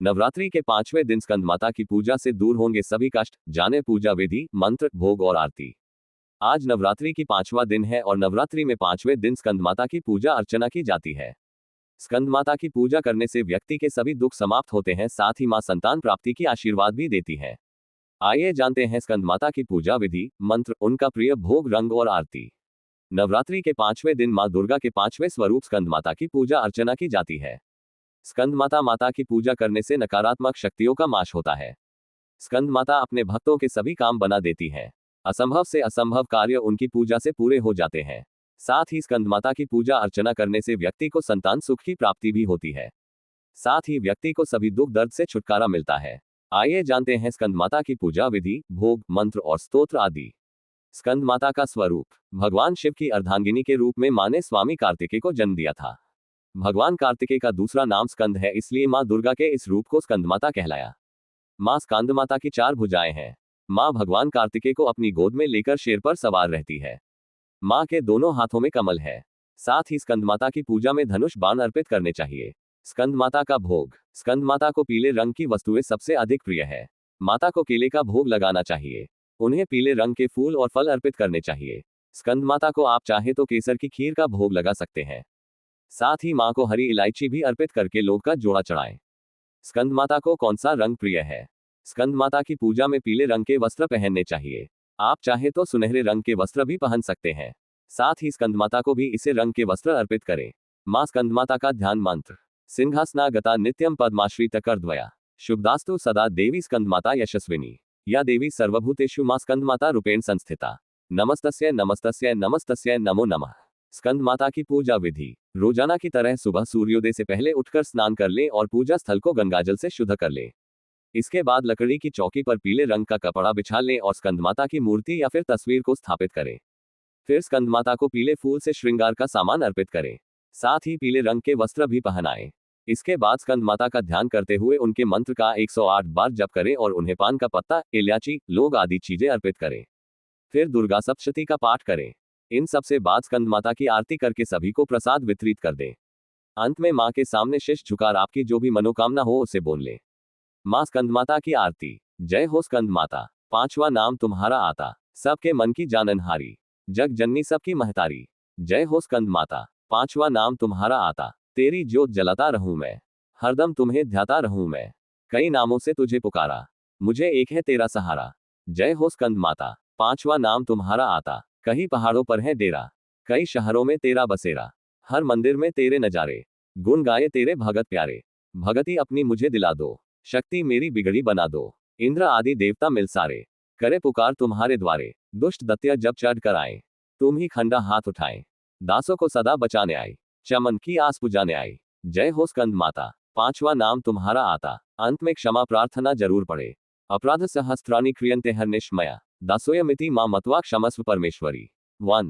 नवरात्रि के 5वें दिन स्कंदमाता की पूजा से दूर होंगे सभी कष्ट, जाने पूजा विधि, मंत्र, भोग और आरती। आज नवरात्रि की 5वां दिन है और नवरात्रि में 5वें दिन स्कंदमाता की पूजा अर्चना की जाती है। स्कंदमाता की पूजा करने से व्यक्ति के सभी दुख समाप्त होते हैं, साथ ही मां संतान प्राप्ति की आशीर्वाद भी देती है। आइए जानते हैं स्कंदमाता की पूजा विधि, मंत्र, उनका प्रिय भोग, रंग और आरती। नवरात्रि के 5वें दिन मां दुर्गा के 5वें स्वरूप स्कंदमाता की पूजा अर्चना की जाती है। स्कंदमाता माता की पूजा करने से नकारात्मक शक्तियों का नाश होता है। स्कंदमाता अपने भक्तों के सभी काम बना देती है। असंभव से असंभव कार्य उनकी पूजा से पूरे हो जाते हैं। साथ ही स्कंदमाता की पूजा अर्चना करने से व्यक्ति को संतान सुख की प्राप्ति भी होती है। साथ ही व्यक्ति को सभी दुख दर्द से छुटकारा मिलता है। आइए जानते हैं स्कंदमाता की पूजा विधि, भोग, मंत्र और स्तोत्र आदि। स्कंदमाता का स्वरूप। भगवान शिव की अर्धांगिनी के रूप में मां ने स्वामी कार्तिकेय को जन्म दिया था। भगवान कार्तिकेय का दूसरा नाम स्कंद है, इसलिए मां दुर्गा के इस रूप को स्कंदमाता कहलाया। मां स्कंदमाता की 4 भुजाएं हैं। मां भगवान कार्तिकेय को अपनी गोद में लेकर शेर पर सवार रहती है। मां के दोनों हाथों में कमल है। साथ ही स्कंदमाता की पूजा में धनुष बाण अर्पित करने चाहिए। स्कंदमाता का भोग। स्कंदमाता को पीले रंग की वस्तुएं सबसे अधिक प्रिय है। माता को केले का भोग लगाना चाहिए। उन्हें पीले रंग के फूल और फल अर्पित करने चाहिए। स्कंदमाता को आप चाहे तो केसर की खीर का भोग लगा सकते हैं। साथ ही मां को हरी इलायची भी अर्पित करके लोग का जोड़ा चढ़ाएं। स्कंदमाता को कौन सा रंग प्रिय है? स्कंदमाता की पूजा में पीले रंग के वस्त्र पहनने चाहिए। आप चाहे तो सुनहरे रंग के वस्त्र भी पहन सकते हैं। साथ ही स्कंदमाता को भी इसे रंग के वस्त्र अर्पित करें। मां स्कंदमाता का ध्यान मंत्र। सिंहासनागता नित्यम पद्माश्रित करद्वया शुभदास्तु सदा देवी स्कंदमाता यशस्विनी या देवी सर्वभूतेषु मां स्कंदमाता रूपेण संस्थिता। नमस्तस्यै नमस्तस्यै नमस्तस्यै नमो नमः। स्कंदमाता की पूजा विधि। रोजाना की तरह सुबह सूर्योदय से पहले उठकर स्नान कर लें और पूजा स्थल को गंगाजल से शुद्ध कर लें। इसके बाद लकड़ी की चौकी पर पीले रंग का कपड़ा बिछा लें और स्कंदमाता की मूर्ति या फिर तस्वीर को स्थापित करें। फिर स्कंदमाता को पीले फूल से श्रृंगार का सामान अर्पित करें। साथ ही पीले रंग के वस्त्र भी पहनाएं। इसके बाद स्कंदमाता का ध्यान करते हुए उनके मंत्र का 108 बार जप करें और उन्हें पान का पत्ता, इलायची, लौंग आदि चीजें अर्पित करें। फिर दुर्गा सप्तशती का पाठ करें। इन सबसे बाद स्कंदमाता की आरती करके सभी को प्रसाद वितरित कर दें। अंत में मां के सामने शीश झुकार आपकी जो भी मनोकामना हो उसे बोल लें। मां स्कंदमाता की आरती। जय हो स्कंदमाता, 5वां नाम तुम्हारा आता, सबके मन की जाननहारी, जग जननी सबकी महतारी। जय हो स्कंदमाता, 5वां नाम तुम्हारा आता, तेरी ज्योत जलाता रहूं मैं, हरदम तुम्हें ध्याता रहूं मैं। कई नामों से तुझे पुकारा, मुझे एक है तेरा सहारा। जय हो स्कंदमाता, 5वां नाम तुम्हारा आता, कहीं पहाड़ों पर है डेरा, कई शहरों में तेरा बसेरा, हर मंदिर में तेरे नजारे, गुण गाए तेरे भगत प्यारे। भगती अपनी मुझे दिला दो, शक्ति मेरी बिगड़ी बना दो, इंद्र आदि देवता मिल सारे, करे पुकार तुम्हारे द्वारे। दुष्ट दैत्य जब चढ़ कर आए, तुम ही खंडा हाथ उठाए, दासों को सदा बचाने आई, चमन की आस बुझाने आई। जय हो स्कंदमाता, 5वां नाम तुम्हारा आता, अंत में क्षमा प्रार्थना जरूर पड़े। अपराध सहस्त्राणि क्रियन्ते हर्निश मया, दासोयमिति मां मत्वा क्षमस्व परमेश्वरी। 1